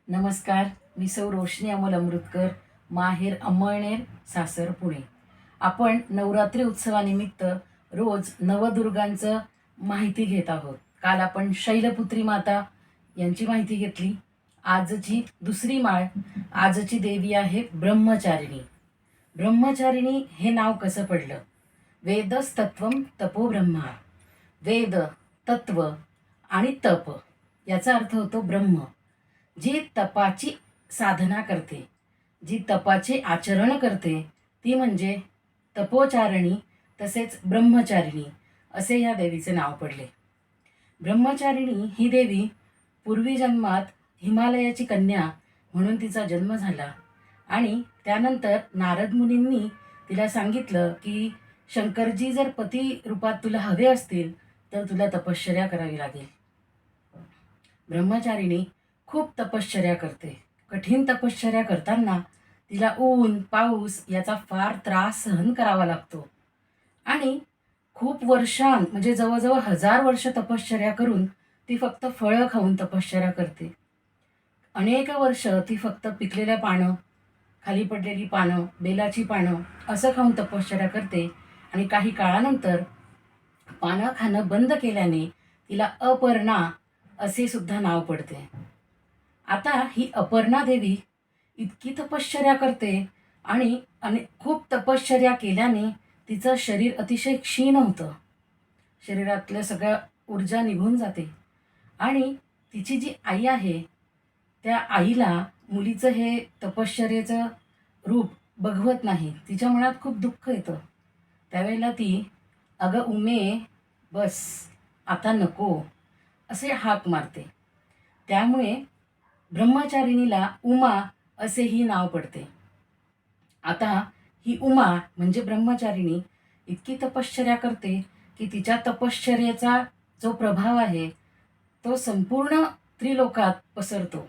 नमस्कार. मी सौ रोशनी अमोल अमृतकर, माहेर अंमळनेर, सासर पुणे. आपण नवरात्री उत्सवानिमित्त रोज नवदुर्गांचं माहिती घेत आहोत. काल आपण शैलपुत्री माता यांची माहिती घेतली. आजची दुसरी माळ, आजची देवी आहे ब्रह्मचारिणी. ब्रह्मचारिणी हे नाव कसं पडलं? वेदस्तत्वम तपो ब्रह्मा. वेद, तत्व आणि तप याचा अर्थ होतो ब्रह्म. जी तपाची साधना करते, जी तपाचे आचरण करते, ती म्हणजे तपोचारिणी, तसेच ब्रह्मचारिणी असे या देवीचे नाव पडले. ब्रह्मचारिणी ही देवी पूर्वी जन्मात हिमालयाची कन्या म्हणून तिचा जन्म झाला आणि त्यानंतर नारद मुनींनी तिला सांगितलं की शंकरजी जर पती रूपात तुला हवे असतील तर तुला तपश्चर्या करावी लागेल. ब्रह्मचारिणी खूप तपश्चर्या करते. कठीण तपश्चर्या करताना तिला ऊन पाऊस याचा फार त्रास सहन करावा लागतो आणि खूप म्हणजे जवळजवळ 1000 वर्ष तपश्चर्या करून ती फक्त फळं खाऊन तपश्चर्या करते. अनेक वर्ष ती फक्त पिकलेल्या पानं, खाली पडलेली पानं, बेलाची पानं असं खाऊन तपश्चर्या करते आणि काही काळानंतर पानं खाणं बंद केल्याने तिला अपर्णा असे सुद्धा नाव पडते. आता ही अपर्णा देवी इतकी तपश्चर्या करते आणि खूप तपश्चर्या केल्याने तिचं शरीर अतिशय क्षीण होतं. शरीरातल्या सगळ्या ऊर्जा निघून जाते आणि तिची जी आई आहे त्या आईला मुलीचं हे तपश्चर्येचं रूप बघवत नाही. तिच्या मनात खूप दुःख येतं. त्यावेळेला ती "अगं उमे, बस, आता नको" असे हाक मारते. त्यामुळे ब्रह्मचारिणीला उमा असेही नाव पडते. आता ही उमा म्हणजे ब्रह्मचारिणी इतकी तपश्चर्या करते की तिच्या तपश्चर्येचा जो प्रभाव आहे तो संपूर्ण त्रिलोकात पसरतो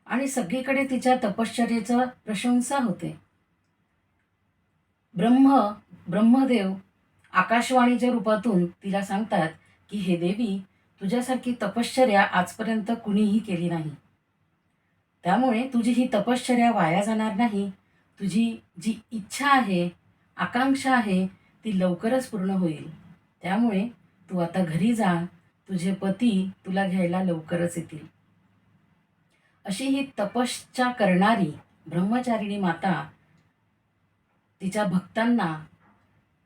आणि सगळीकडे तिच्या तपश्चर्येचं प्रशंसा होते. ब्रह्मदेव आकाशवाणीच्या रूपातून तिला सांगतात की "हे देवी, तुझ्यासारखी तपश्चर्या आजपर्यंत कुणीही केली नाही. त्यामुळे तुझी ही तपश्चर्या वाया जाणार नाही. तुझी जी इच्छा आहे, आकांक्षा आहे ती लवकरच पूर्ण होईल. त्यामुळे तू आता घरी जा. तुझे पती तुला घ्यायला लवकरच येतील." अशी ही तपश्चर्या करणारी ब्रह्मचारिणी माता तिच्या भक्तांना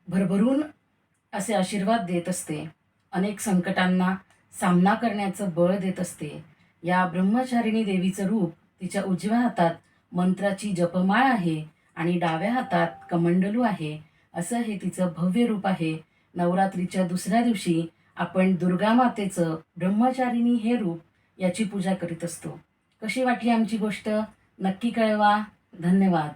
भरभरून असे आशीर्वाद देत असते. अनेक संकटांना सामना करण्याचं बळ देत असते. या ब्रह्मचारिणी देवीचं रूप तिच्या उजव्या हातात मंत्राची जपमाळ आहे आणि डाव्या हातात कमंडलू आहे. असं हे तिचं भव्य रूप आहे. नवरात्रीच्या दुसऱ्या दिवशी आपण दुर्गा मातेचं ब्रह्मचारिणी हे रूप याची पूजा करीत असतो. कशी वाटली आमची गोष्ट? नक्की कळवा. धन्यवाद.